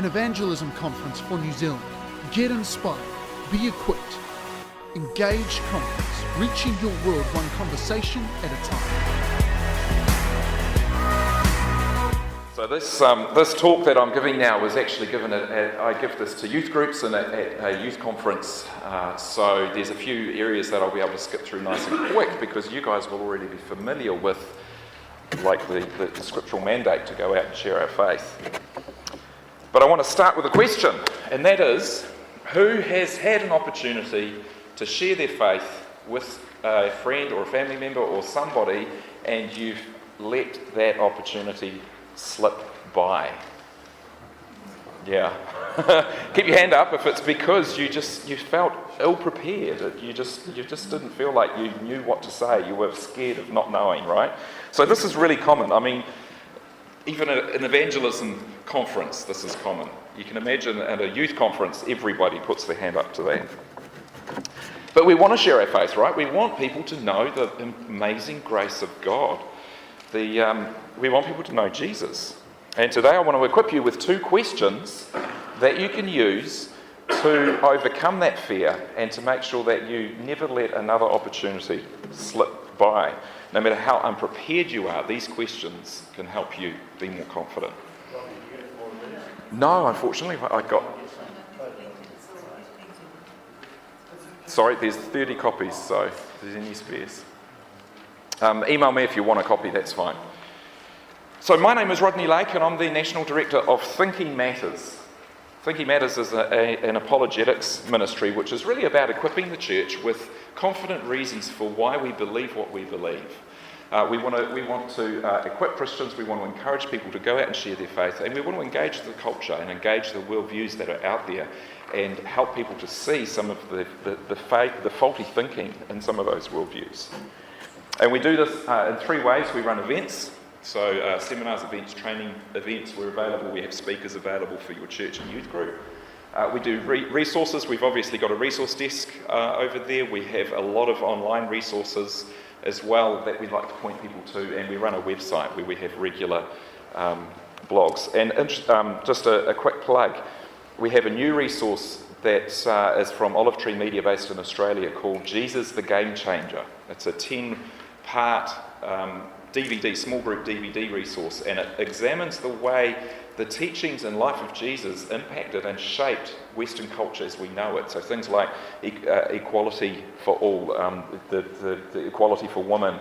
an evangelism conference for New Zealand. Get inspired, be equipped. Engage Conference, reaching your world one conversation at a time. So this talk that I'm giving now was actually given I give this to youth groups and at a youth conference. So there's a few areas that I'll be able to skip through nice and quick because you guys will already be familiar with like the scriptural mandate to go out and share our faith. But I want to start with a question, and that is, who has had an opportunity to share their faith with a friend or a family member or somebody, and you've let that opportunity slip by? Yeah. Keep your hand up if it's because you felt ill-prepared. You just didn't feel like you knew what to say. You were scared of not knowing, right? So this is really common. I mean, even at an evangelism conference, this is common. You can imagine at a youth conference, everybody puts their hand up to that. But we want to share our faith, right? We want people to know the amazing grace of God. We want people to know Jesus. And today I want to equip you with two questions that you can use to overcome that fear and to make sure that you never let another opportunity slip by. No matter how unprepared you are, these questions can help you be more confident. No, unfortunately, I got... Sorry, there's 30 copies, so if there's any spares. Email me if you want a copy, that's fine. So my name is Rodney Lake and I'm the National Director of Thinking Matters. Thinking Matters is an apologetics ministry which is really about equipping the church with confident reasons for why we believe what we believe. We want to equip Christians, we want to encourage people to go out and share their faith, and we want to engage the culture and engage the worldviews that are out there and help people to see some of the faulty thinking in some of those worldviews. And we do this in three ways. We run events, so seminars, events, training events. We're available. We have speakers available for your church and youth group. We do resources. We've obviously got a resource desk over there. We have a lot of online resources as well that we'd like to point people to, and we run a website where we have regular blogs. And just a quick plug, we have a new resource that is from Olive Tree Media based in Australia called Jesus the Game Changer. It's a 10-part DVD, small group DVD resource, and it examines the way the teachings and life of Jesus impacted and shaped Western culture as we know it. So things like equality for all, the equality for women,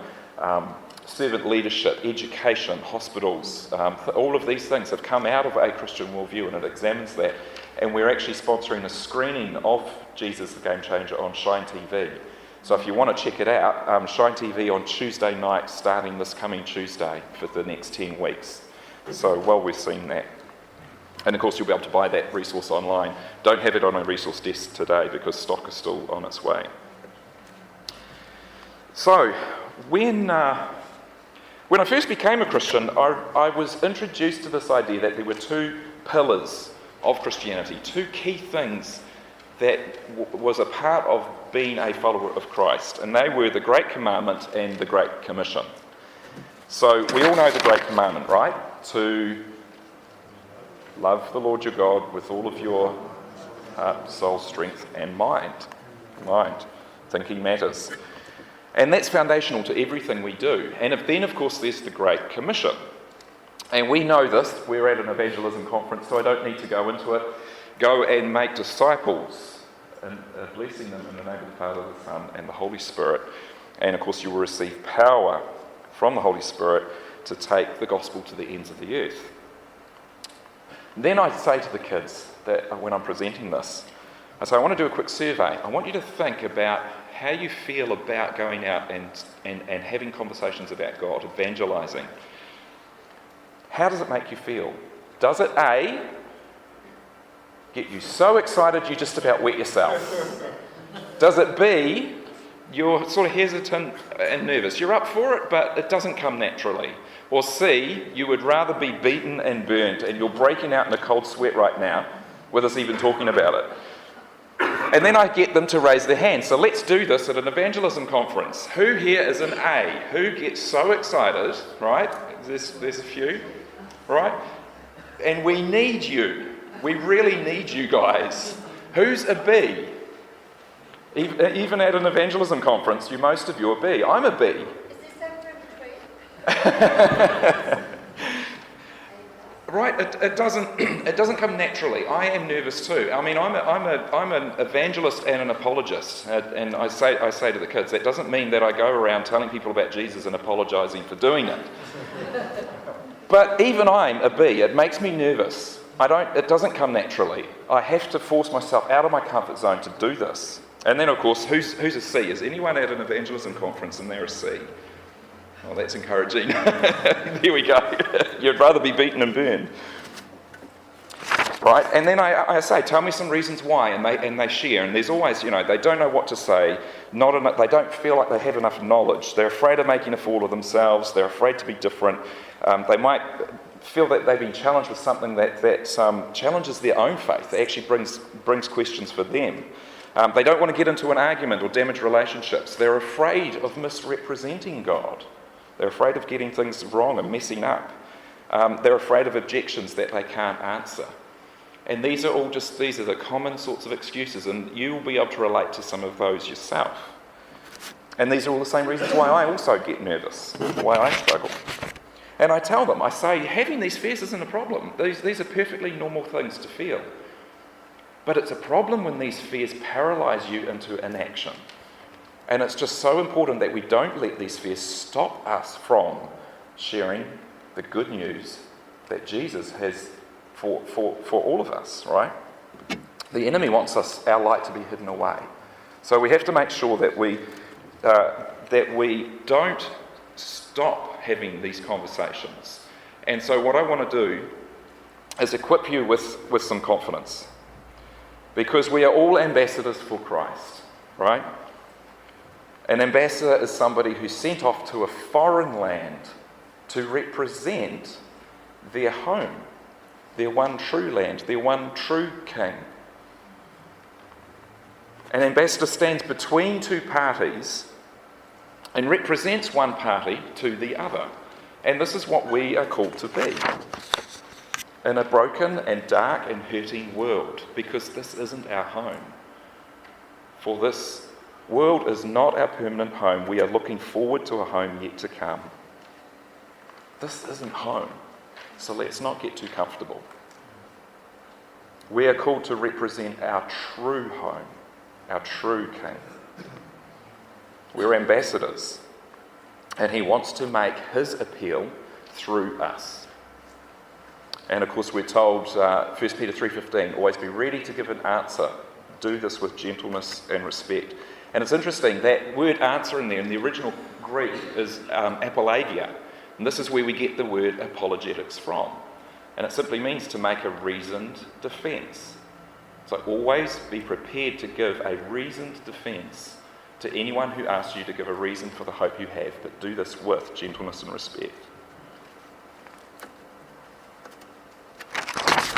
servant leadership, education, hospitals, all of these things have come out of a Christian worldview, and it examines that. And we're actually sponsoring a screening of Jesus the Game Changer on Shine TV. So if you want to check it out, Shine TV on Tuesday night, starting this coming Tuesday for the next 10 weeks. So well, we've seen that. And of course you'll be able to buy that resource online. Don't have it on a resource desk today because stock is still on its way. So when I first became a Christian, I was introduced to this idea that there were two pillars of Christianity, two key things that was a part of being a follower of Christ, and they were the Great Commandment and the Great Commission. So we all know the Great Commandment, right? To love the Lord your God with all of your heart, soul, strength, and mind. Thinking matters. And that's foundational to everything we do. And then, of course, there's the Great Commission. And we know this. We're at an evangelism conference, so I don't need to go into it. Go and make disciples, and blessing them in the name of the Father, the Son, and the Holy Spirit. And of course you will receive power from the Holy Spirit to take the gospel to the ends of the earth. Then I say to the kids that when I'm presenting this, I say, I want to do a quick survey. I want you to think about how you feel about going out and having conversations about God, evangelizing. How does it make you feel? Does it A, get you so excited you just about wet yourself? Does it B, you're sort of hesitant and nervous? You're up for it, but it doesn't come naturally. Or C, you would rather be beaten and burnt, and you're breaking out in a cold sweat right now with us even talking about it. And then I get them to raise their hand. So let's do this at an evangelism conference. Who here is an A? Who gets so excited, right? There's a few, right? And we need you. We really need you guys. Who's a B? Even at an evangelism conference, most of you are B. I'm a B. Is there somewhere in between? Right, it doesn't come naturally. I am nervous too. I mean, I'm an evangelist and an apologist, and I say to the kids, that doesn't mean that I go around telling people about Jesus and apologising for doing it. But even I'm a B. It makes me nervous. It doesn't come naturally. I have to force myself out of my comfort zone to do this. And then, of course, who's a C? Is anyone at an evangelism conference and they're a C? Oh, that's encouraging. There we go. You'd rather be beaten and burned. Right, and then I say, tell me some reasons why, and they share, and there's always, they don't know what to say, they don't feel like they have enough knowledge, they're afraid of making a fool of themselves, they're afraid to be different, they might feel that they've been challenged with something that challenges their own faith, that actually brings questions for them. They don't want to get into an argument or damage relationships, they're afraid of misrepresenting God. They're afraid of getting things wrong and messing up. They're afraid of objections that they can't answer. And these are the common sorts of excuses, and you will be able to relate to some of those yourself. And these are all the same reasons why I also get nervous, why I struggle. And I tell them, I say, having these fears isn't a problem. These are perfectly normal things to feel. But it's a problem when these fears paralyse you into inaction. And it's just so important that we don't let these fears stop us from sharing the good news that Jesus has for all of us, right? The enemy wants our light to be hidden away. So we have to make sure that we don't stop having these conversations. And so what I want to do is equip you with some confidence. Because we are all ambassadors for Christ, right? An ambassador is somebody who's sent off to a foreign land to represent their home, their one true land, their one true king. An ambassador stands between two parties and represents one party to the other. And this is what we are called to be in a broken and dark and hurting world, because this isn't our home. For this world is not our permanent home. We are looking forward to a home yet to come. This isn't home, so let's not get too comfortable. We are called to represent our true home, our true King. We're ambassadors, and he wants to make his appeal through us. And of course we're told, 1 Peter 3:15, always be ready to give an answer. Do this with gentleness and respect. And it's interesting, that word answer in there, in the original Greek, is apologia. And this is where we get the word apologetics from. And it simply means to make a reasoned defence. So always be prepared to give a reasoned defence to anyone who asks you to give a reason for the hope you have, but do this with gentleness and respect.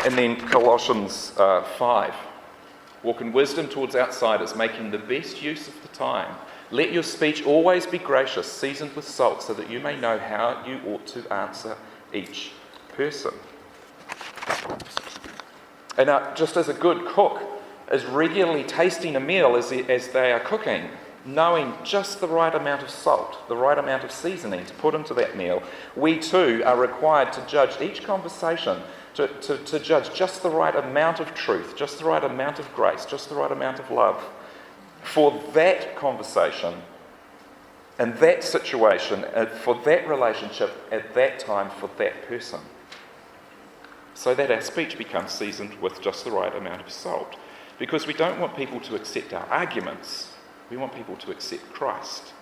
And then Colossians 5. Walk in wisdom towards outsiders, making the best use of the time. Let your speech always be gracious, seasoned with salt, so that you may know how you ought to answer each person. And just as a good cook is regularly tasting a meal as they are cooking, knowing just the right amount of salt, the right amount of seasoning to put into that meal, we too are required to judge each conversation, to judge just the right amount of truth, just the right amount of grace, just the right amount of love for that conversation and that situation, for that relationship at that time for that person. So that our speech becomes seasoned with just the right amount of salt. Because we don't want people to accept our arguments, we want people to accept Christ.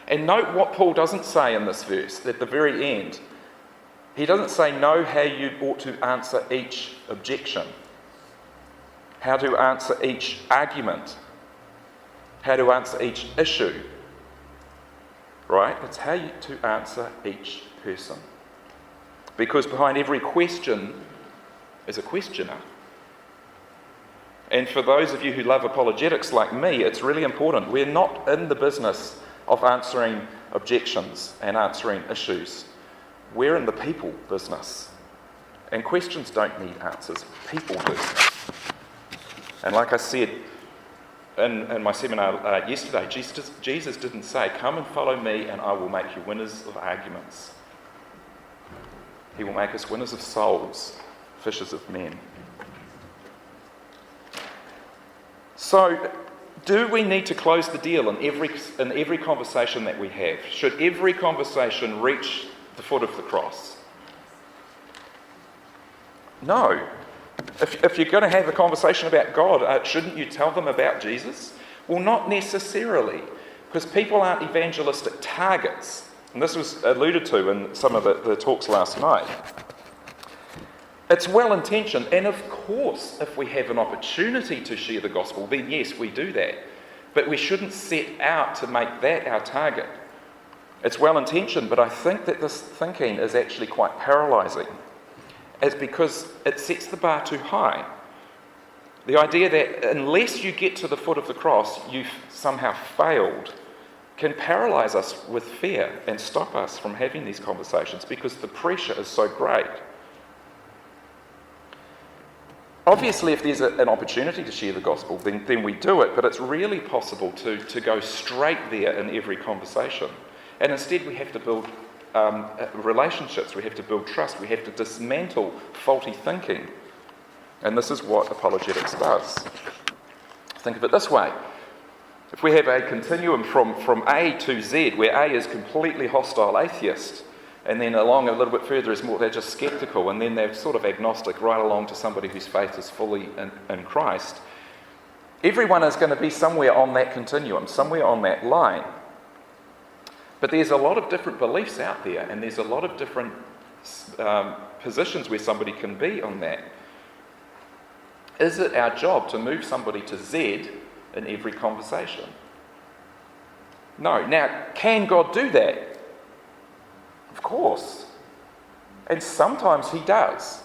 And note what Paul doesn't say in this verse at the very end. He doesn't say, know how you ought to answer each objection, how to answer each argument, how to answer each issue, right? It's how to answer each person. Because behind every question is a questioner. And for those of you who love apologetics like me, it's really important. We're not in the business of answering objections and answering issues. We're in the people business. And questions don't need answers, people do. And like I said in my seminar yesterday, Jesus didn't say, "Come and follow me and I will make you winners of arguments." He will make us winners of souls, fishers of men. So, do we need to close the deal in every conversation that we have? Should every conversation reach the foot of the cross? No. If you're going to have a conversation about God, shouldn't you tell them about Jesus? Well, not necessarily, because people aren't evangelistic targets. And this was alluded to in some of the talks last night. It's well-intentioned, and of course, if we have an opportunity to share the gospel, then yes, we do that. But we shouldn't set out to make that our target. It's well-intentioned, but I think that this thinking is actually quite paralysing. It's because it sets the bar too high. The idea that unless you get to the foot of the cross, you've somehow failed, can paralyse us with fear and stop us from having these conversations because the pressure is so great. Obviously, if there's an opportunity to share the gospel, then we do it, but it's really possible to go straight there in every conversation. And instead we have to build relationships, we have to build trust, we have to dismantle faulty thinking. And this is what apologetics does. Think of it this way. If we have a continuum from A to Z, where A is completely hostile atheist, and then along a little bit further is more, they're just sceptical, and then they're sort of agnostic right along to somebody whose faith is fully in Christ. Everyone is going to be somewhere on that continuum, somewhere on that line. But there's a lot of different beliefs out there, and there's a lot of different positions where somebody can be on that. Is it our job to move somebody to Z in every conversation? No. Now, can God do that? Of course. And sometimes he does.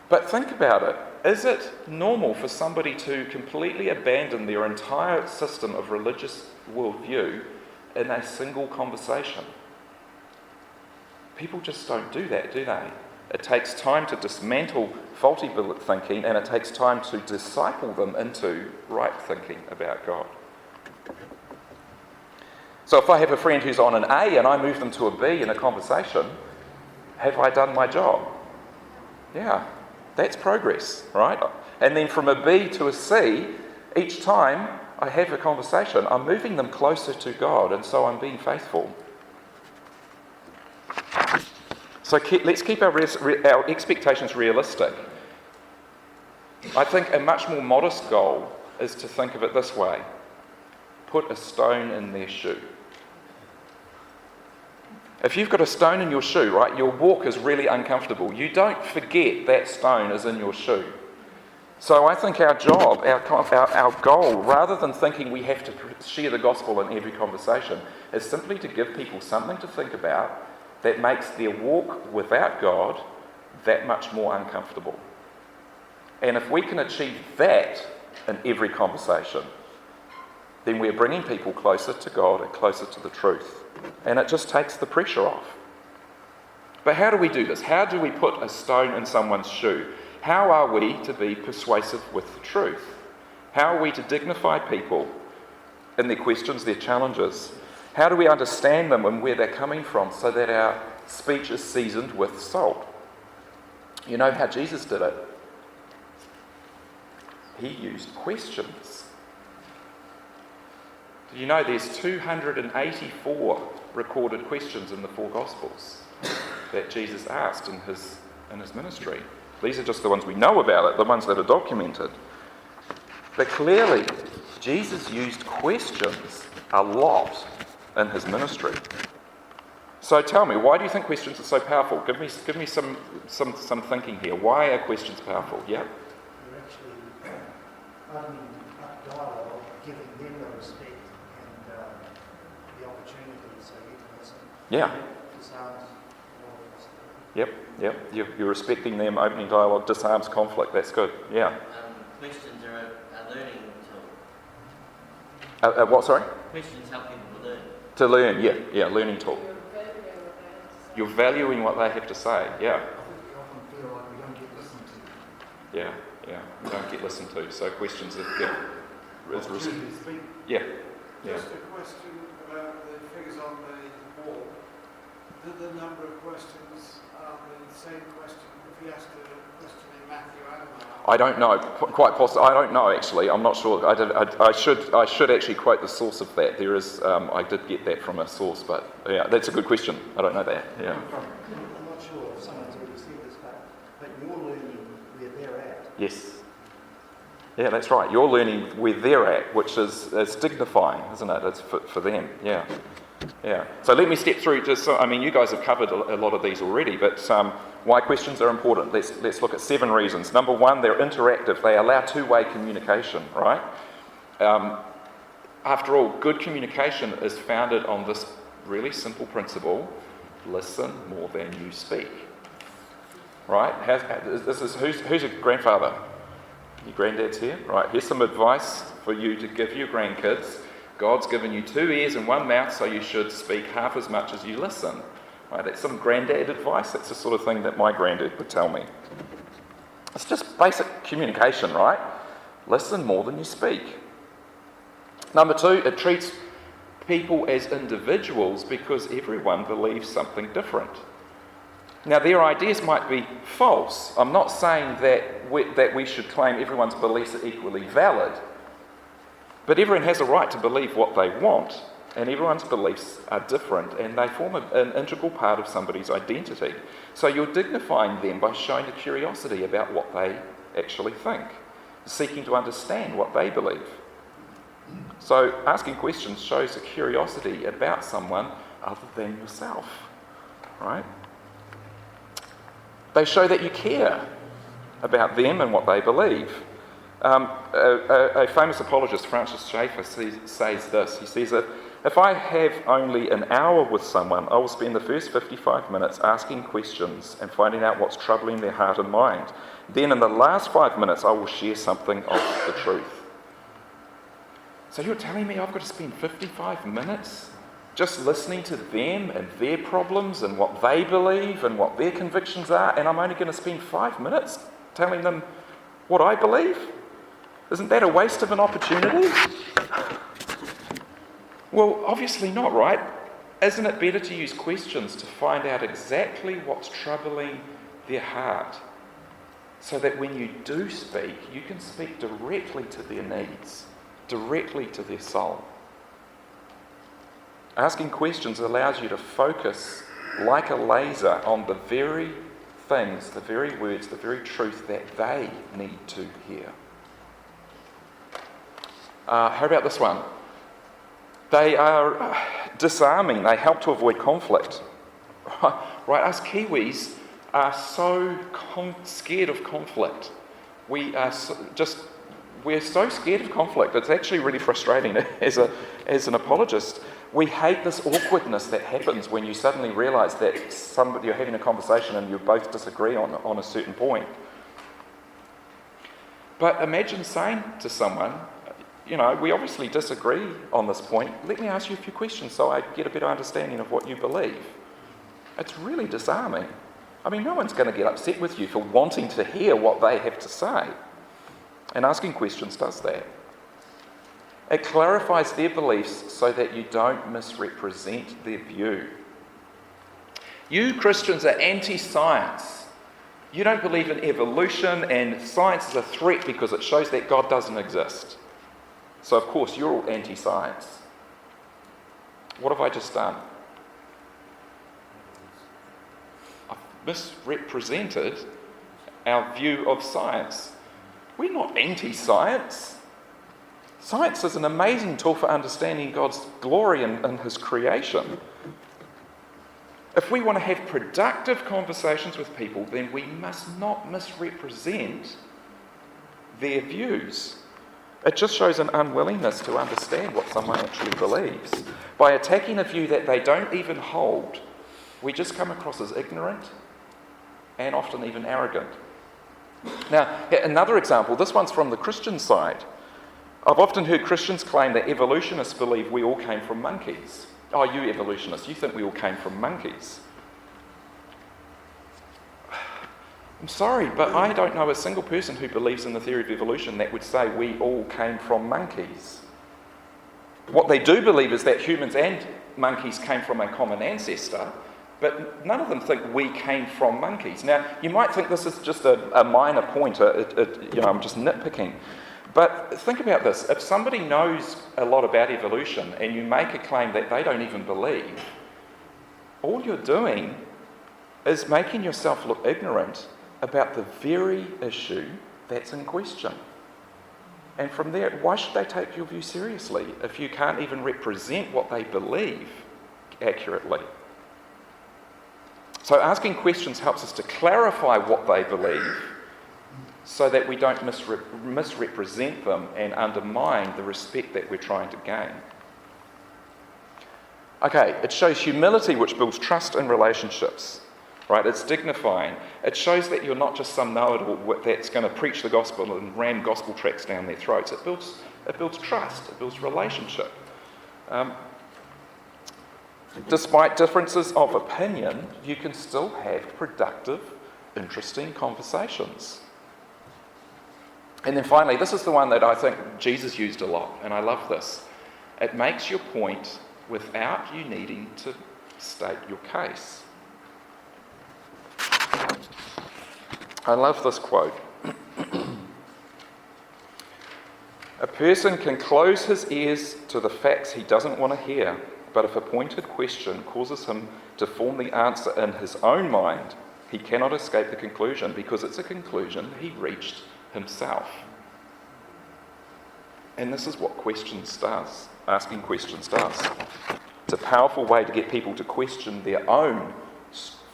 But think about it. Is it normal for somebody to completely abandon their entire system of religious worldview in a single conversation? People just don't do that, do they? It takes time to dismantle faulty thinking, and it takes time to disciple them into right thinking about God. So if I have a friend who's on an A and I move them to a B in a conversation, have I done my job? Yeah, that's progress, right? And then from a B to a C, each time I have a conversation, I'm moving them closer to God, and so I'm being faithful. So let's keep our expectations realistic. I think a much more modest goal is to think of it this way. Put a stone in their shoe. If you've got a stone in your shoe, right, your walk is really uncomfortable. You don't forget that stone is in your shoe. So I think our job, our goal, rather than thinking we have to share the gospel in every conversation, is simply to give people something to think about that makes their walk without God that much more uncomfortable. And if we can achieve that in every conversation, then we're bringing people closer to God and closer to the truth. And it just takes the pressure off. But how do we do this? How do we put a stone in someone's shoe? How are we to be persuasive with the truth? How are we to dignify people in their questions, their challenges? How do we understand them and where they're coming from so that our speech is seasoned with salt? You know how Jesus did it? He used questions. Do you know there's 284 recorded questions in the four Gospels that Jesus asked in his ministry? These are just the ones we know about it, the ones that are documented. But clearly, Jesus used questions a lot in his ministry. So tell me, why do you think questions are so powerful? Give me some thinking here. Why are questions powerful? Yeah? You're actually opening up dialogue, giving them the respect and the opportunity so you can listen. Yeah. Yep. You're respecting them, opening dialogue, disarms conflict. That's good. Yeah. Questions are a learning tool. What, sorry? Questions help people to learn. To learn, learning tool. You're valuing what they have to say, yeah. I think you often feel like Yeah. We don't get listened to. So questions are, yeah. Just a question about the figures on the wall. Did the number of questions the same question if he asked a question in Matthew and Mark? I don't know. Quite possibly. I don't know actually. I'm not sure. I should actually quote the source of that. There is. I did get that from a source, but yeah, that's a good question. I don't know that. Yeah. I'm not sure if someone's already said this, but you're learning where they're at. Yes. Yeah, that's right. You're learning where they're at, which is dignifying, isn't it? It's for them. Yeah. So let me step through. You guys have covered a lot of these already, but why questions are important. Let's look at 7 reasons. Number 1, they're interactive. They allow two-way communication, right? After all, good communication is founded on this really simple principle: listen more than you speak. Right? Who's a grandfather? Your granddad's here? Right, here's some advice for you to give your grandkids. God's given you 2 ears and 1 mouth, so you should speak half as much as you listen. Right, that's some granddad advice. That's the sort of thing that my granddad would tell me. It's just basic communication, right? Listen more than you speak. Number 2, it treats people as individuals because everyone believes something different. Now, their ideas might be false. I'm not saying that we should claim everyone's beliefs are equally valid. But everyone has a right to believe what they want, and everyone's beliefs are different, and they form an integral part of somebody's identity. So you're dignifying them by showing a curiosity about what they actually think, seeking to understand what they believe. So asking questions shows a curiosity about someone other than yourself, right? They show that you care about them and what they believe. A famous apologist, Francis Schaeffer, says this. He says that if I have only an hour with someone, I will spend the first 55 minutes asking questions and finding out what's troubling their heart and mind. Then in the last 5 minutes, I will share something of the truth. So you're telling me I've got to spend 55 minutes just listening to them and their problems and what they believe and what their convictions are, and I'm only going to spend 5 minutes telling them what I believe? Isn't that a waste of an opportunity? Well, obviously not, right? Isn't it better to use questions to find out exactly what's troubling their heart, so that when you do speak, you can speak directly to their needs, directly to their soul? Asking questions allows you to focus like a laser on the very things, the very words, the very truth that they need to hear. How about this one? They are disarming. They help to avoid conflict. Right? Us Kiwis are so scared of conflict. We're so scared of conflict. It's actually really frustrating as an apologist. We hate this awkwardness that happens when you suddenly realise that you're having a conversation and you both disagree on a certain point. But imagine saying to someone, we obviously disagree on this point. Let me ask you a few questions so I get a better understanding of what you believe. It's really disarming. No one's going to get upset with you for wanting to hear what they have to say. And asking questions does that. It clarifies their beliefs so that you don't misrepresent their view. You Christians are anti-science. You don't believe in evolution, and science is a threat because it shows that God doesn't exist. So of course you're all anti-science. What have I just done? I've misrepresented our view of science. We're not anti-science. Science is an amazing tool for understanding God's glory in His creation. If we want to have productive conversations with people, then we must not misrepresent their views. It just shows an unwillingness to understand what someone actually believes. By attacking a view that they don't even hold, we just come across as ignorant and often even arrogant. Now, another example, this one's from the Christian side. I've often heard Christians claim that evolutionists believe we all came from monkeys. Oh, you evolutionists, you think we all came from monkeys. I'm sorry, but I don't know a single person who believes in the theory of evolution that would say we all came from monkeys. What they do believe is that humans and monkeys came from a common ancestor, but none of them think we came from monkeys. Now, you might think this is just a minor point, I'm just nitpicking. But think about this. If somebody knows a lot about evolution and you make a claim that they don't even believe, all you're doing is making yourself look ignorant about the very issue that's in question. And from there, why should they take your view seriously if you can't even represent what they believe accurately? So asking questions helps us to clarify what they believe so that we don't misrepresent them and undermine the respect that we're trying to gain. Okay, it shows humility, which builds trust in relationships. Right, it's dignifying. It shows that you're not just some know-it-all that's going to preach the gospel and ram gospel tracts down their throats. It builds trust. It builds relationship. Despite differences of opinion, you can still have productive, interesting conversations. And then finally, this is the one that I think Jesus used a lot, and I love this. It makes your point without you needing to state your case. I love this quote. A person can close his ears to the facts he doesn't want to hear, but if a pointed question causes him to form the answer in his own mind, he cannot escape the conclusion because it's a conclusion he reached himself. And this is what asking questions does. It's a powerful way to get people to question their own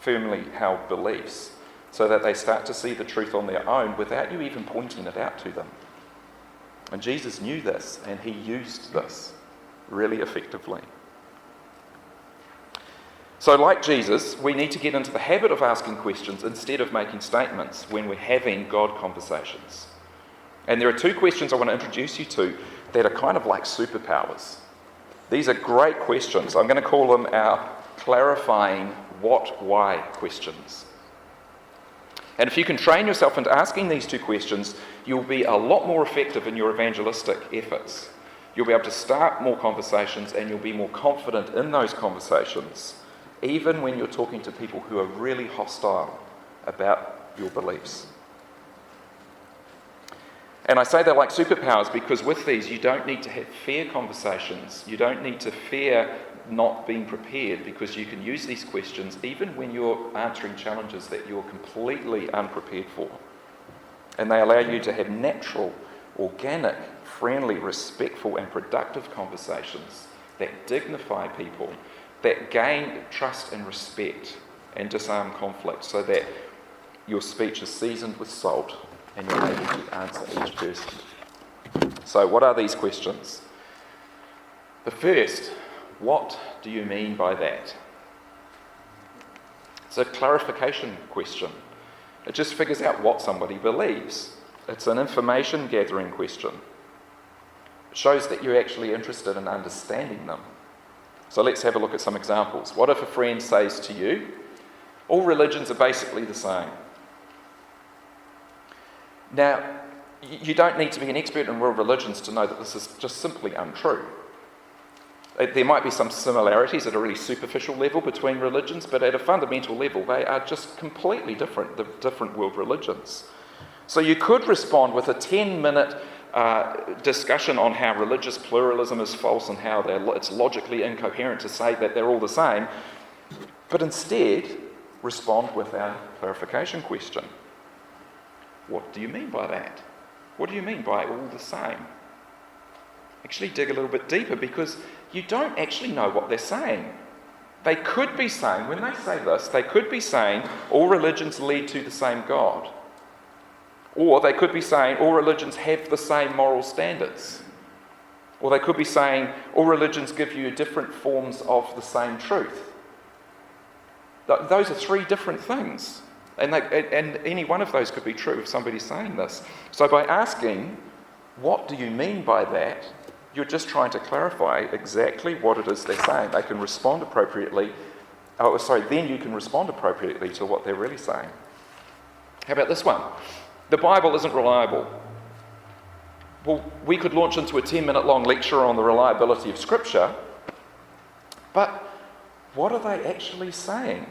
firmly held beliefs, so that they start to see the truth on their own without you even pointing it out to them. And Jesus knew this, and he used this really effectively. So like Jesus, we need to get into the habit of asking questions instead of making statements when we're having God conversations. And there are two questions I want to introduce you to that are kind of like superpowers. These are great questions. I'm going to call them our clarifying what, why questions. And if you can train yourself into asking these two questions, you'll be a lot more effective in your evangelistic efforts. You'll be able to start more conversations and you'll be more confident in those conversations, even when you're talking to people who are really hostile about your beliefs. And I say they're like superpowers because with these, you don't need to have fair conversations. You don't need to fear not being prepared because you can use these questions even when you're answering challenges that you're completely unprepared for. And they allow you to have natural, organic, friendly, respectful and productive conversations that dignify people, that gain trust and respect and disarm conflict so that your speech is seasoned with salt and you're able to answer each person. So what are these questions? The first, what do you mean by that? It's a clarification question. It just figures out what somebody believes. It's an information gathering question. It shows that you're actually interested in understanding them. So let's have a look at some examples. What if a friend says to you, all religions are basically the same? Now, you don't need to be an expert in world religions to know that this is just simply untrue. There might be some similarities at a really superficial level between religions, but at a fundamental level, they are just completely different, the different world religions. So you could respond with a 10-minute discussion on how religious pluralism is false and how it's logically incoherent to say that they're all the same, but instead respond with our clarification question. What do you mean by that? What do you mean by all the same? Actually dig a little bit deeper because you don't actually know what they're saying. They could be saying, when they say this, they could be saying all religions lead to the same God. Or they could be saying all religions have the same moral standards. Or they could be saying all religions give you different forms of the same truth. Those are three different things. And any one of those could be true if somebody's saying this. So by asking, what do you mean by that? You're just trying to clarify exactly what it is they're saying. They can respond appropriately. Then you can respond appropriately to what they're really saying. How about this one? The Bible isn't reliable. Well, we could launch into a 10-minute long lecture on the reliability of Scripture, but what are they actually saying?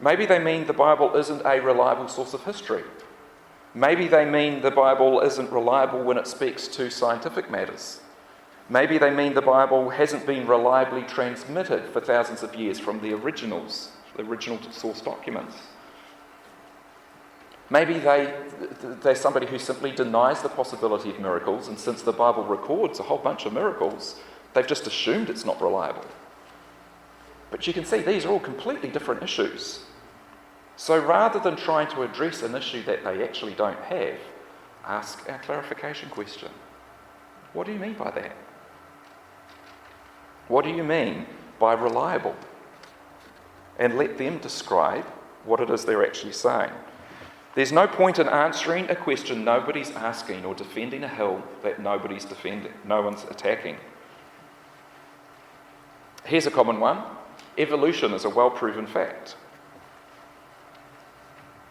Maybe they mean the Bible isn't a reliable source of history. Maybe they mean the Bible isn't reliable when it speaks to scientific matters. Maybe they mean the Bible hasn't been reliably transmitted for thousands of years from the original source documents. Maybe they're somebody who simply denies the possibility of miracles, and since the Bible records a whole bunch of miracles, they've just assumed it's not reliable. But you can see these are all completely different issues. So rather than trying to address an issue that they actually don't have, ask a clarification question. What do you mean by that? What do you mean by reliable? And let them describe what it is they're actually saying. There's no point in answering a question nobody's asking or defending a hill that nobody's defending, no one's attacking. Here's a common one. Evolution is a well-proven fact.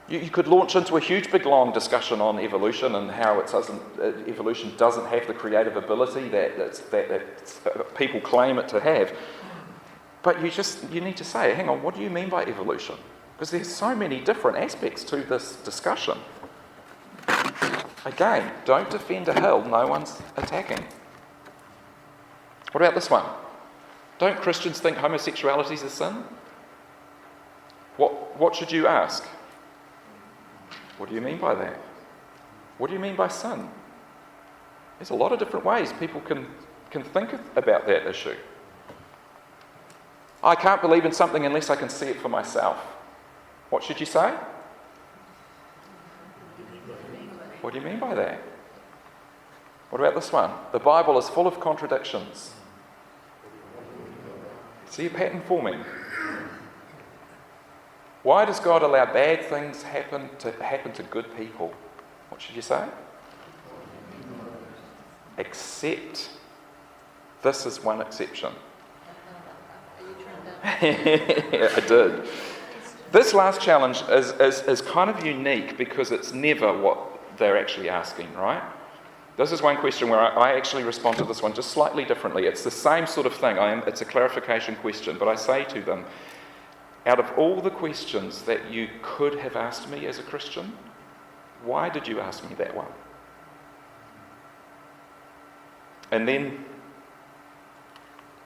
You could launch into a huge, big, long discussion on evolution and how evolution doesn't have the creative ability that people claim it to have. But you need to say, hang on, what do you mean by evolution? Because there's so many different aspects to this discussion. Again, don't defend a hill no one's attacking. What about this one? Don't Christians think homosexuality is a sin? What should you ask? What do you mean by that? What do you mean by sin? There's a lot of different ways people can think about that issue. I can't believe in something unless I can see it for myself. What should you say? What do you mean by that? What about this one? The Bible is full of contradictions. See a pattern forming. Why does God allow bad things happen to good people? What should you say? Except this is one exception. I did. This last challenge is kind of unique because it's never what they're actually asking, right? This is one question where I actually respond to this one just slightly differently. It's the same sort of thing. It's a clarification question, but I say to them, out of all the questions that you could have asked me as a Christian, why did you ask me that one? And then,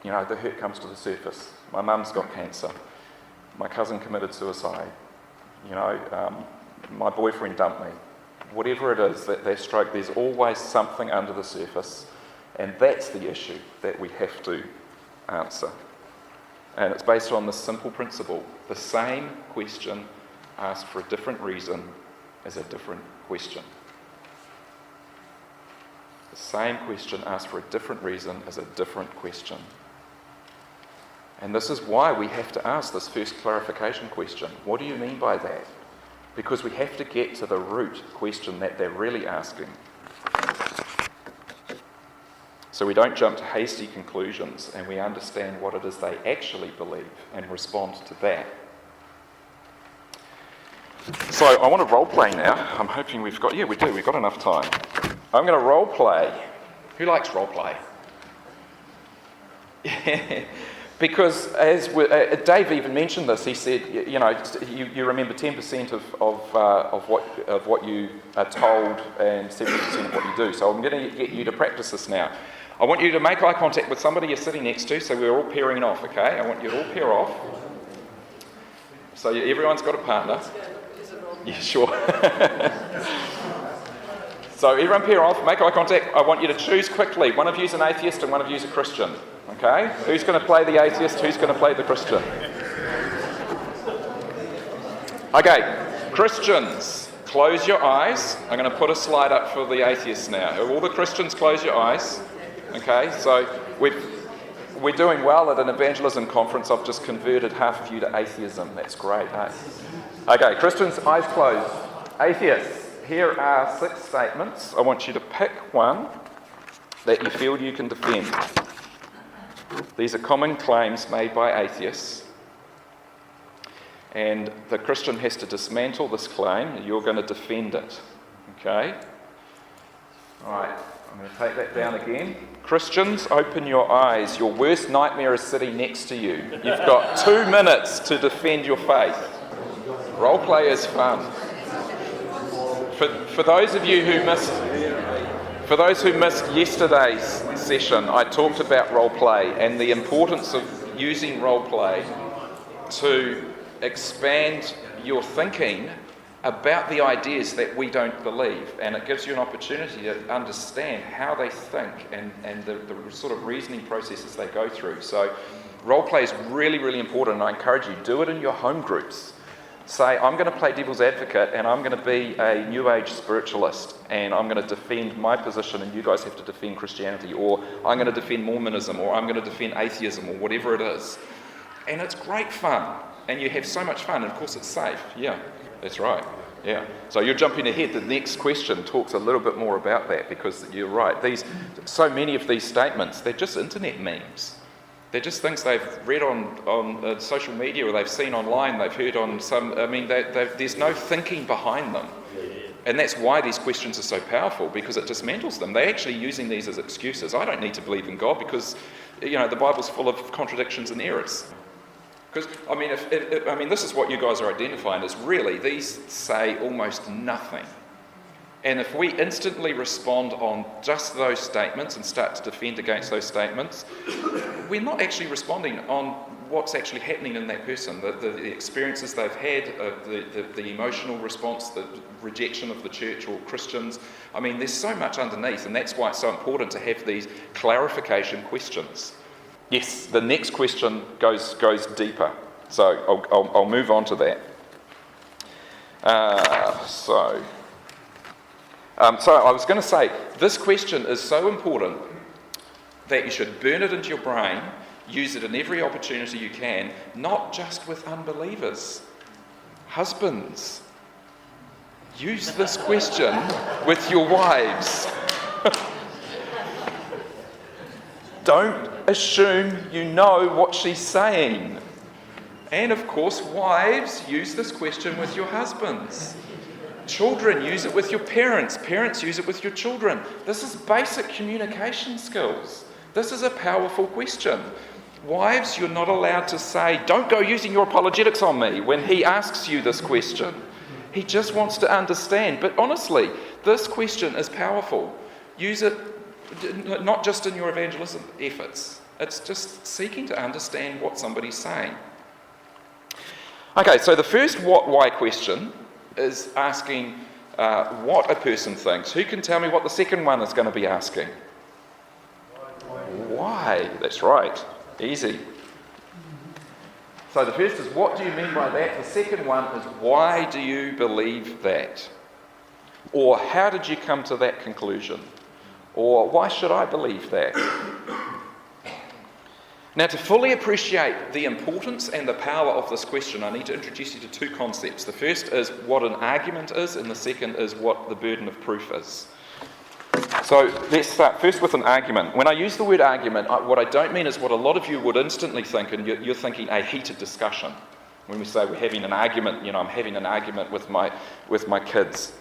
the hurt comes to the surface. My mum's got cancer. My cousin committed suicide. My boyfriend dumped me. Whatever it is that their stroke, there's always something under the surface, and that's the issue that we have to answer. And it's based on this simple principle. The same question asked for a different reason is a different question. The same question asked for a different reason is a different question. And this is why we have to ask this first clarification question. What do you mean by that? Because we have to get to the root question that they're really asking. So we don't jump to hasty conclusions and we understand what it is they actually believe and respond to that. So I want to role play now. I'm hoping we've got enough time. I'm going to role play. Who likes role play? Because as Dave even mentioned this, he said, you remember 10% of what you are told and 70% of what you do. So I'm going to get you to practice this now. I want you to make eye contact with somebody you're sitting next to, so we're all pairing off, okay? I want you to all pair off. So everyone's got a partner. Yeah, sure. So everyone pair off, make eye contact. I want you to choose quickly. One of you is an atheist and one of you is a Christian, okay? Who's going to play the atheist? Who's going to play the Christian? Okay, Christians, close your eyes. I'm going to put a slide up for the atheists now. All the Christians, close your eyes. Okay, so we're doing well at an evangelism conference. I've just converted half of you to atheism. That's great, hey? Okay, Christians, eyes closed. Atheists, here are 6 statements. I want you to pick one that you feel you can defend. These are common claims made by atheists. And the Christian has to dismantle this claim. You're going to defend it. Okay? All right, I'm going to take that down again. Christians, open your eyes. Your worst nightmare is sitting next to you. You've got 2 minutes to defend your faith. Role play is fun. For those of you who missed yesterday's session, I talked about role play and the importance of using role play to expand your thinking about the ideas that we don't believe, and it gives you an opportunity to understand how they think and the sort of reasoning processes they go through. So role play is really, really important, and I encourage you, do it in your home groups. Say, I'm going to play devil's advocate and I'm going to be a New Age spiritualist and I'm going to defend my position and you guys have to defend Christianity, or I'm going to defend Mormonism, or I'm going to defend atheism, or whatever it is. And it's great fun and you have so much fun, and of course it's safe. Yeah, that's right. Yeah. So you're jumping ahead. The next question talks a little bit more about that, because you're right. So many of these statements, they're just internet memes. They're just things they've read on social media, or they've seen online, they've heard on some... I mean, there's no thinking behind them. And that's why these questions are so powerful, because it dismantles them. They're actually using these as excuses. I don't need to believe in God because, the Bible's full of contradictions and errors. Because, this is what you guys are identifying as really, these say almost nothing. And if we instantly respond on just those statements and start to defend against those statements, we're not actually responding on what's actually happening in that person, the experiences they've had, the emotional response, the rejection of the church or Christians. I mean, there's so much underneath, and that's why it's so important to have these clarification questions. Yes, the next question goes deeper. So I'll move on to that. So I was going to say, this question is so important that you should burn it into your brain, use it in every opportunity you can, not just with unbelievers. Husbands, use this question with your wives. Don't assume you know what she's saying. And of course, wives, use this question with your husbands. Children, use it with your parents. Parents, use it with your children. This is basic communication skills. This is a powerful question. Wives, you're not allowed to say, don't go using your apologetics on me when he asks you this question. He just wants to understand. But honestly, this question is powerful. Use it not just in your evangelism efforts. It's just seeking to understand what somebody's saying. Okay, so the first what-why question is asking what a person thinks. Who can tell me what the second one is going to be asking? Why? That's right. Easy. So the first is, what do you mean by that? The second one is, why do you believe that? Or how did you come to that conclusion? Or why should I believe that? Now, to fully appreciate the importance and the power of this question, I need to introduce you to two concepts. The first is what an argument is, and the second is what the burden of proof is. So let's start first with an argument. When I use the word argument, what I don't mean is what a lot of you would instantly think, and you're thinking a heated discussion. When we say we're having an argument, I'm having an argument with my kids.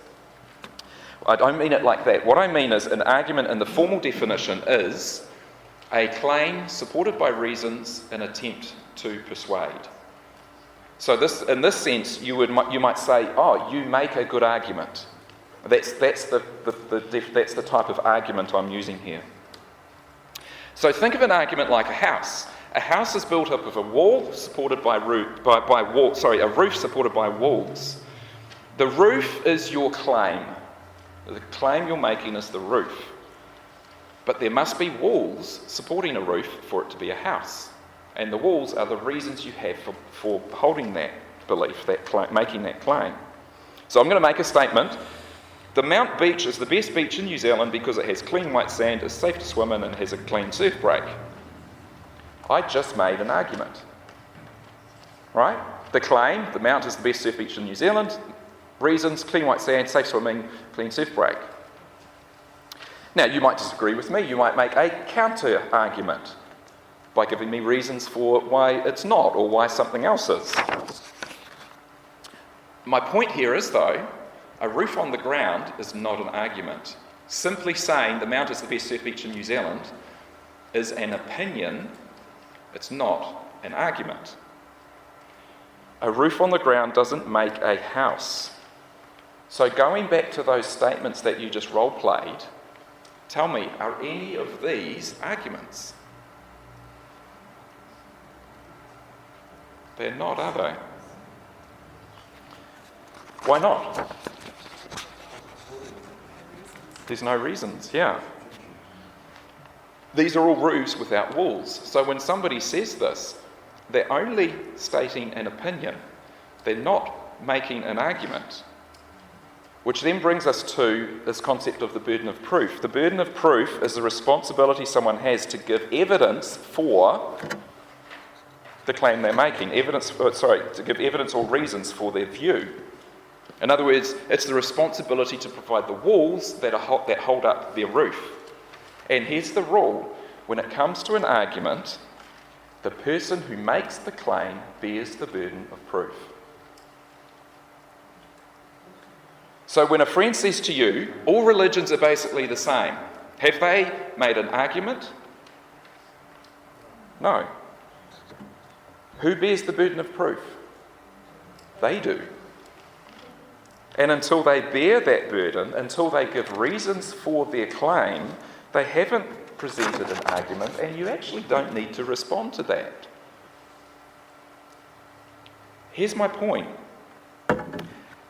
I don't mean it like that. What I mean is an argument in the formal definition is a claim supported by reasons, an attempt to persuade. So in this sense, you might say, oh, you make a good argument. That's the type of argument I'm using here. So think of an argument like a house. A house is built up of a wall supported by a roof supported by walls. The roof is your claim. The claim you're making is the roof. But there must be walls supporting a roof for it to be a house. And the walls are the reasons you have for holding that belief, making that claim. So I'm going to make a statement. The Mount Beach is the best beach in New Zealand because it has clean white sand, is safe to swim in, and has a clean surf break. I just made an argument. Right? The claim, the Mount is the best surf beach in New Zealand. Reasons, clean white sand, safe swimming, clean surf break. Now, you might disagree with me. You might make a counter-argument by giving me reasons for why it's not, or why something else is. My point here is, though, a roof on the ground is not an argument. Simply saying the Mount is the best surf beach in New Zealand is an opinion, it's not an argument. A roof on the ground doesn't make a house. So going back to those statements that you just role-played, tell me, are any of these arguments? They're not, are they? Why not? There's no reasons, yeah. These are all roofs without walls. So when somebody says this, they're only stating an opinion. They're not making an argument. Which then brings us to this concept of the burden of proof. The burden of proof is the responsibility someone has to give evidence for the claim they're making. To give evidence or reasons for their view. In other words, it's the responsibility to provide the walls that hold up their roof. And here's the rule. When it comes to an argument, the person who makes the claim bears the burden of proof. So when a friend says to you, all religions are basically the same, have they made an argument? No. Who bears the burden of proof? They do. And until they bear that burden, until they give reasons for their claim, they haven't presented an argument, and you actually don't need to respond to that. Here's my point.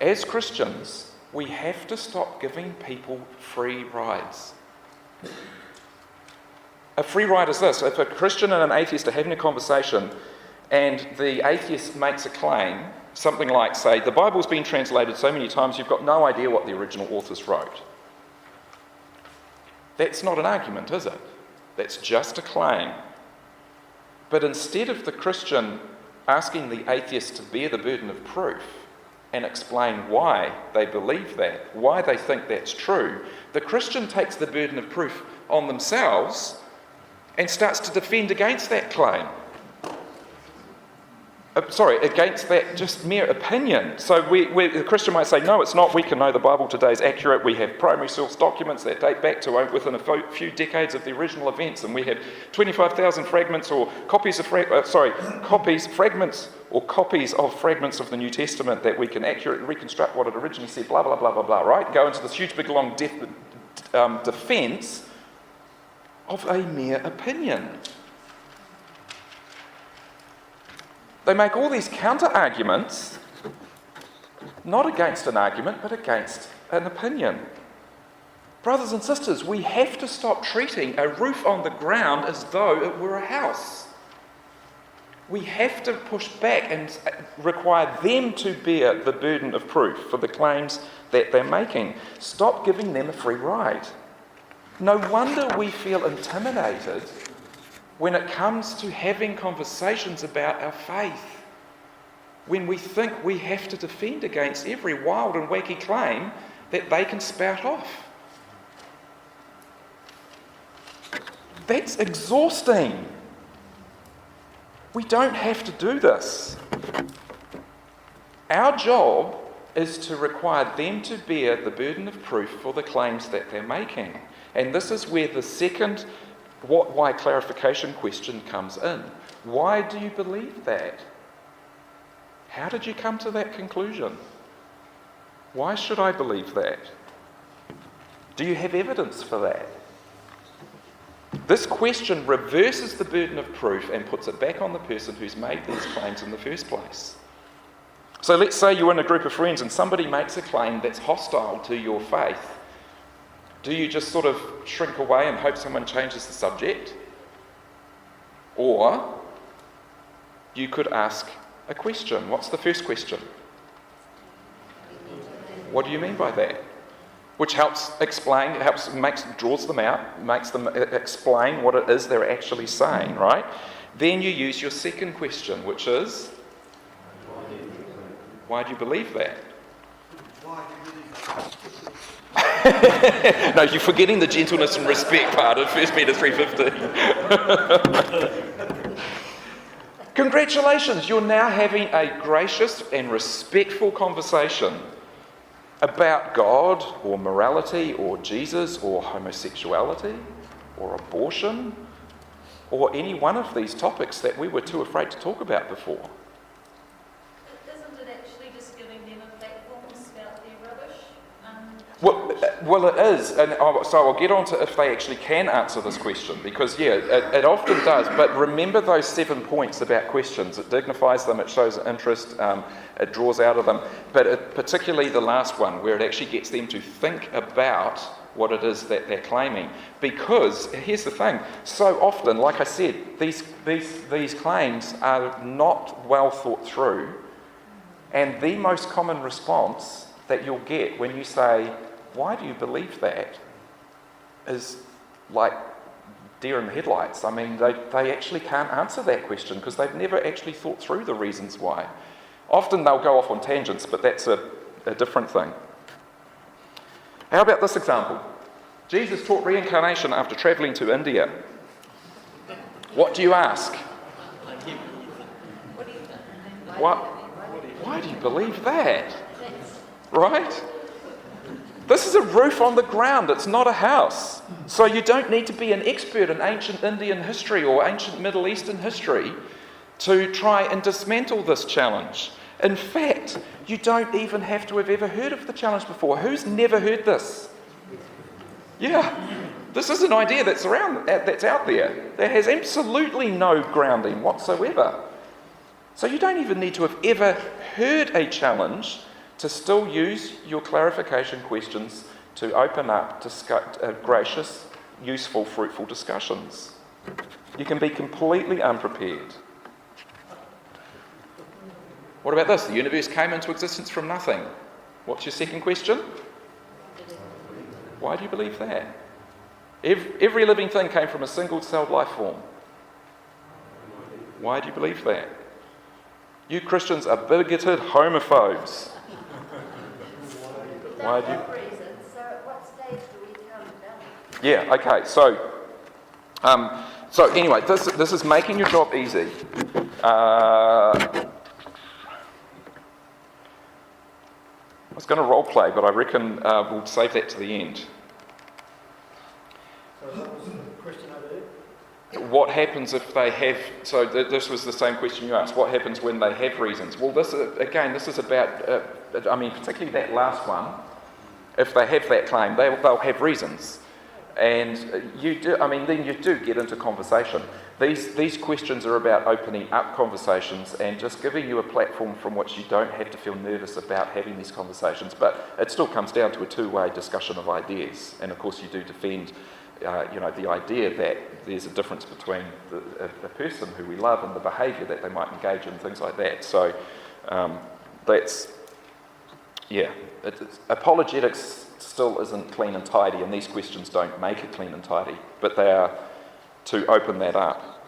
As Christians, we have to stop giving people free rides. A free ride is this. If a Christian and an atheist are having a conversation and the atheist makes a claim, something like, say, the Bible's been translated so many times you've got no idea what the original authors wrote. That's not an argument, is it? That's just a claim. But instead of the Christian asking the atheist to bear the burden of proof and explain why they believe that, why they think that's true, the Christian takes the burden of proof on themselves and starts to defend against that claim. Against that just mere opinion. So the Christian might say, no, it's not. We can know the Bible today is accurate. We have primary source documents that date back to within a few decades of the original events, and we have 25,000 fragments or copies of fragments of fragments of the New Testament that we can accurately reconstruct what it originally said. Blah blah blah blah blah. Right? Go into this huge, big, long defence of a mere opinion. They make all these counter-arguments, not against an argument, but against an opinion. Brothers and sisters, we have to stop treating a roof on the ground as though it were a house. We have to push back and require them to bear the burden of proof for the claims that they're making. Stop giving them a free ride. No wonder we feel intimidated when it comes to having conversations about our faith, when we think we have to defend against every wild and wacky claim that they can spout off. That's exhausting. We don't have to do this. Our job is to require them to bear the burden of proof for the claims that they're making. And this is where the second why clarification question comes in. Why do you believe that? How did you come to that conclusion? Why should I believe that? Do you have evidence for that? This question reverses the burden of proof and puts it back on the person who's made these claims in the first place. So let's say you're in a group of friends and somebody makes a claim that's hostile to your faith. Do you just sort of shrink away and hope someone changes the subject? Or you could ask a question. What's the first question? What do you mean by that? Which helps explain, draws them out, makes them explain what it is they're actually saying, right? Then you use your second question, which is, why do you believe that? No, you're forgetting the gentleness and respect part of 1 Peter 3:15. Congratulations, you're now having a gracious and respectful conversation about God or morality or Jesus or homosexuality or abortion or any one of these topics that we were too afraid to talk about before. Isn't it actually just giving them a platform to spout their rubbish? Well, it is, and so I'll get on to if they actually can answer this question, because it often does, but remember those 7 points about questions. It dignifies them, it shows interest, it draws out of them, but particularly the last one, where it actually gets them to think about what it is that they're claiming. Because, here's the thing, so often, like I said, these claims are not well thought through, and the most common response that you'll get when you say, why do you believe that, is like deer in the headlights. I mean, they actually can't answer that question because they've never actually thought through the reasons why. Often they'll go off on tangents, but that's a different thing. How about this example? Jesus taught reincarnation after travelling to India. What do you ask? Why do you believe that? Right? This is a roof on the ground, it's not a house. So you don't need to be an expert in ancient Indian history or ancient Middle Eastern history to try and dismantle this challenge. In fact, you don't even have to have ever heard of the challenge before. Who's never heard this? Yeah, this is an idea that's out there that has absolutely no grounding whatsoever. So you don't even need to have ever heard a challenge to still use your clarification questions to open up gracious, useful, fruitful discussions. You can be completely unprepared. What about this? The universe came into existence from nothing. What's your second question? Why do you believe that? Every living thing came from a single-celled life form. Why do you believe that? You Christians are bigoted homophobes. Why do you? So at what stage do we come down? Yeah, okay, so anyway, this is making your job easy. I was going to role play, but I reckon we'll save that to the end. So what was the question over there? What happens if they have, so this was the same question you asked, what happens when they have reasons? Well, this is about, particularly that last one, if they have that claim, they'll have reasons. And then you do get into conversation. These questions are about opening up conversations and just giving you a platform from which you don't have to feel nervous about having these conversations. But it still comes down to a two-way discussion of ideas. And of course you do defend the idea that there's a difference between a person who we love and the behaviour that they might engage in, things like that. So apologetics still isn't clean and tidy, and these questions don't make it clean and tidy, but they are to open that up.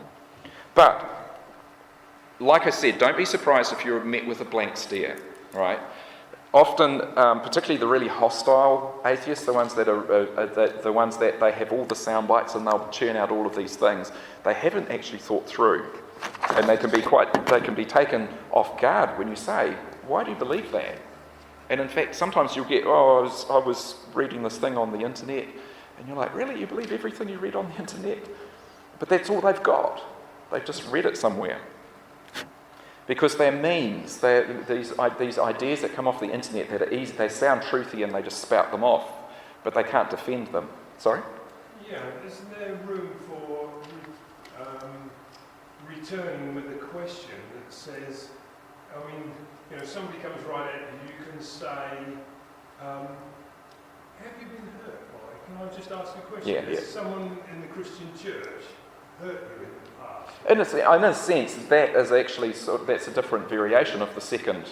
But, like I said, don't be surprised if you're met with a blank stare, right? Often, particularly the really hostile atheists, the ones that they have all the sound bites and they'll churn out all of these things, they haven't actually thought through, and they can be taken off guard when you say, "Why do you believe that?" And in fact, sometimes you'll get, I was reading this thing on the internet, and you're like, really? You believe everything you read on the internet? But that's all they've got. They've just read it somewhere. Because they're memes. These ideas that come off the internet that are easy, they sound truthy and they just spout them off, but they can't defend them. Sorry? Yeah, isn't there room for returning with a question that says, somebody comes right at you, you can say, have you been hurt by? Can I just ask a question? Has someone in the Christian church hurt you in the past? In a sense, that is actually that's a different variation of the second.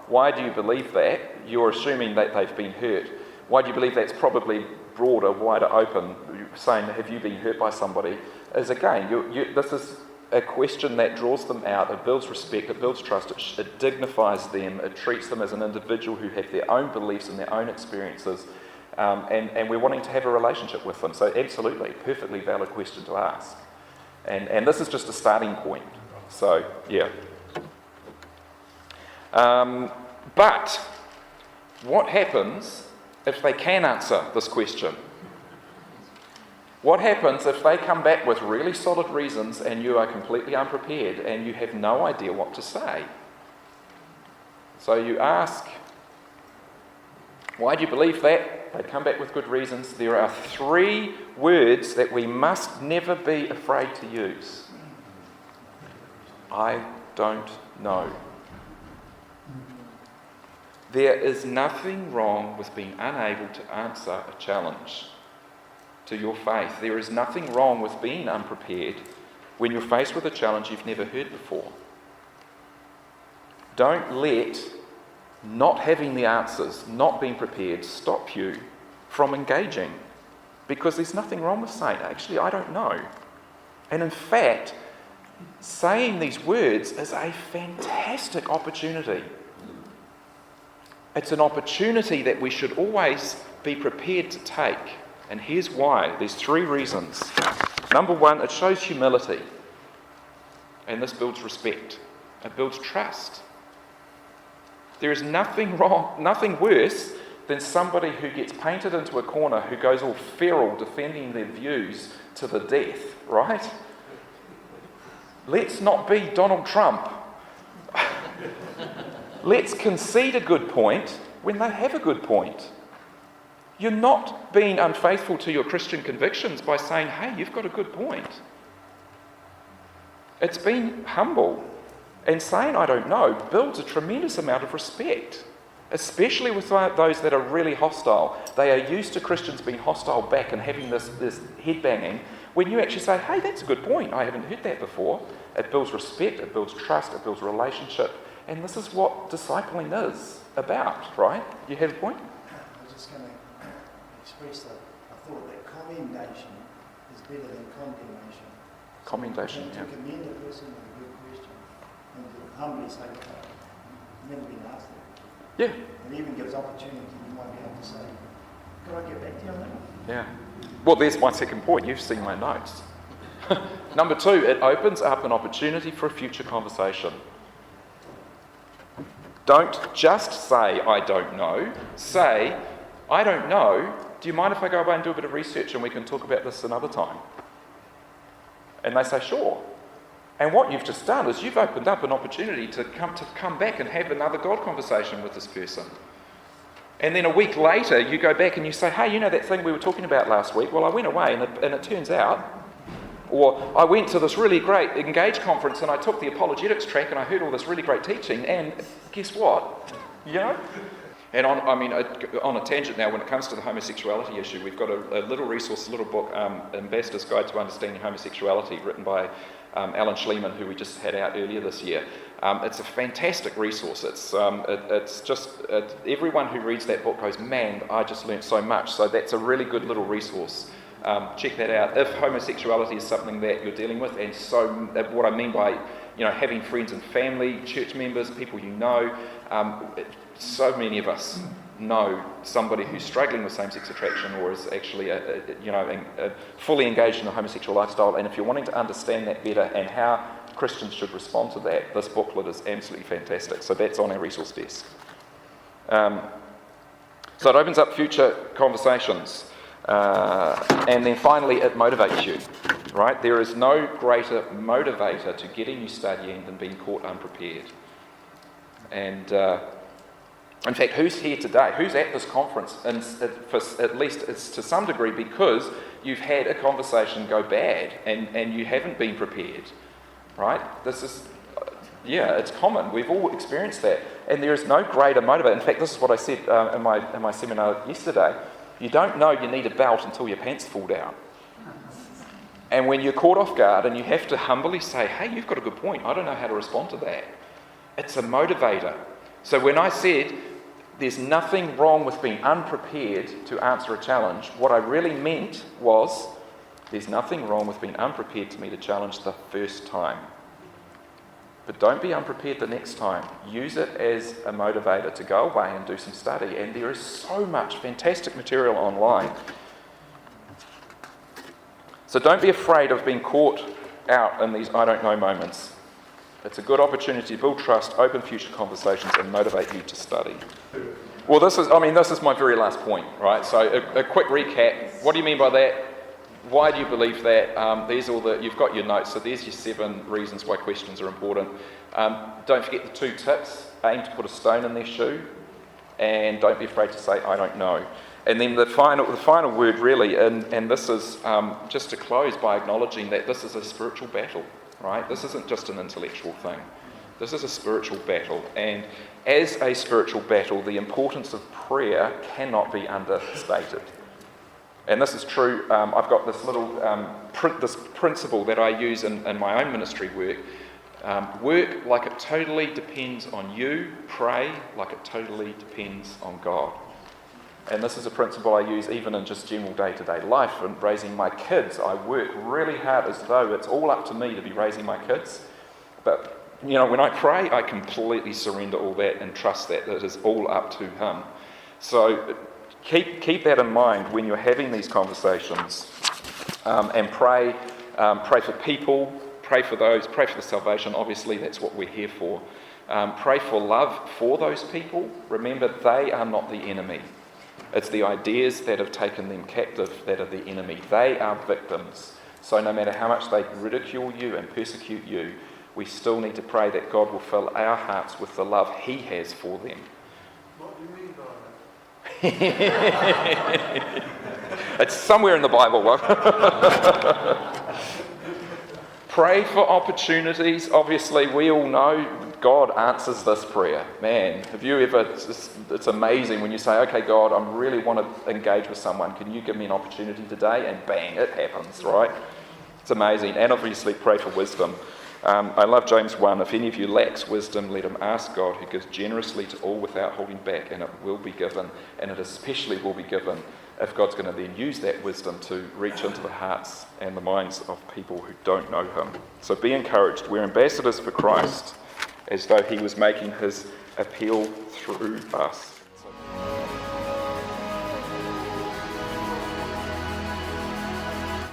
Why do you believe that? You're assuming that they've been hurt. Why do you believe that's probably broader, wider open? Saying, have you been hurt by somebody? Is again, this is a question that draws them out. It builds respect, it builds trust, it dignifies them, it treats them as an individual who have their own beliefs and their own experiences, and we're wanting to have a relationship with them. So absolutely, perfectly valid question to ask. And this is just a starting point. So, yeah. But what happens if they can answer this question? What happens if they come back with really solid reasons and you are completely unprepared and you have no idea what to say? So you ask, why do you believe that? They come back with good reasons. There are 3 words that we must never be afraid to use. I don't know. There is nothing wrong with being unable to answer a challenge to your faith. There is nothing wrong with being unprepared when you're faced with a challenge you've never heard before. Don't let not having the answers, not being prepared, stop you from engaging. Because there's nothing wrong with saying, actually, I don't know. And in fact, saying these words is a fantastic opportunity. It's an opportunity that we should always be prepared to take. And here's why. There's 3 reasons. Number 1, it shows humility. And this builds respect. It builds trust. There is nothing wrong, nothing worse than somebody who gets painted into a corner, who goes all feral, defending their views to the death, right? Let's not be Donald Trump. Let's concede a good point when they have a good point. You're not being unfaithful to your Christian convictions by saying, hey, you've got a good point. It's being humble. And saying, I don't know, builds a tremendous amount of respect, especially with those that are really hostile. They are used to Christians being hostile back and having this head banging. When you actually say, hey, that's a good point, I haven't heard that before, it builds respect, it builds trust, it builds relationship. And this is what discipling is about, right? You have a point? I was just going to express a thought that commendation is better than condemnation. Commendation, And yeah. to commend a person with a good question and to humbly say, I've never been asked that. Yeah. It even gives opportunity. You might be able to say, could I get back to you on that? Yeah. Well, there's my second point. You've seen my notes. Number 2, it opens up an opportunity for a future conversation. Don't just say, I don't know. Say, I don't know. Do you mind if I go away and do a bit of research and we can talk about this another time? And they say, sure. And what you've just done is you've opened up an opportunity to come back and have another God conversation with this person. And then a week later, you go back and you say, hey, you know that thing we were talking about last week? Well, I went away and it turns out, or I went to this really great Engage conference and I took the Apologetics track and I heard all this really great teaching, and guess what? You know? And on a tangent now, when it comes to the homosexuality issue, we've got a little resource, a little book, Ambassador's Guide to Understanding Homosexuality, written by Alan Schliemann, who we just had out earlier this year. It's a fantastic resource. It's just everyone who reads that book goes, man, I just learnt so much. So that's a really good little resource. Check that out. If homosexuality is something that you're dealing with, and so what I mean by having friends and family, church members, people you know, so many of us know somebody who's struggling with same-sex attraction or is actually fully engaged in a homosexual lifestyle. And if you're wanting to understand that better and how Christians should respond to that, this booklet is absolutely fantastic. So that's on our resource desk. So it opens up future conversations. And then finally, it motivates you, right? There is no greater motivator to getting you studying than being caught unprepared. And in fact, who's here today? Who's at this conference? And at least it's to some degree because you've had a conversation go bad and you haven't been prepared, right? This is, it's common. We've all experienced that. And there is no greater motivator. In fact, this is what I said in my seminar yesterday. You don't know you need a belt until your pants fall down. And when you're caught off guard and you have to humbly say, hey, you've got a good point. I don't know how to respond to that. It's a motivator. So when I said there's nothing wrong with being unprepared to answer a challenge, what I really meant was there's nothing wrong with being unprepared to meet a challenge the first time. But don't be unprepared the next time. Use it as a motivator to go away and do some study. And there is so much fantastic material online. So don't be afraid of being caught out in these I don't know moments. It's a good opportunity to build trust, open future conversations, and motivate you to study. Well, this is my very last point, right? So a quick recap. What do you mean by that? Why do you believe that? You've got your notes, so there's your 7 reasons why questions are important. Don't forget the 2 tips. Aim to put a stone in their shoe, and don't be afraid to say, I don't know. And then the final word really, and this is just to close by acknowledging that this is a spiritual battle, right? This isn't just an intellectual thing. This is a spiritual battle, and as a spiritual battle, the importance of prayer cannot be understated. And this is true. I've got this little this principle that I use in my own ministry work. Work like it totally depends on you. Pray like it totally depends on God. And this is a principle I use even in just general day-to-day life. In raising my kids, I work really hard as though it's all up to me to be raising my kids. But when I pray, I completely surrender all that and trust that it is all up to Him. So keep that in mind when you're having these conversations, and pray for people, pray for the salvation. Obviously, that's what we're here for. Pray for love for those people. Remember, they are not the enemy. It's the ideas that have taken them captive that are the enemy. They are victims. So no matter how much they ridicule you and persecute you, we still need to pray that God will fill our hearts with the love He has for them. What do you mean by that? It's somewhere in the Bible. Pray for opportunities. Obviously, we all know God answers this prayer. Man, have you ever, it's amazing when you say, okay, God, I really want to engage with someone. Can you give me an opportunity today? And bang, it happens, right? It's amazing. And obviously, pray for wisdom. I love James 1. If any of you lacks wisdom, let him ask God, who gives generously to all without holding back, and it will be given. And it especially will be given if God's going to then use that wisdom to reach into the hearts and the minds of people who don't know Him. So be encouraged. We're ambassadors for Christ, as though He was making His appeal through us.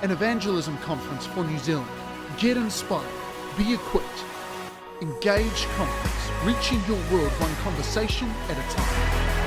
An evangelism conference for New Zealand. Get inspired. Be equipped. Engage conference. Reaching your world one conversation at a time.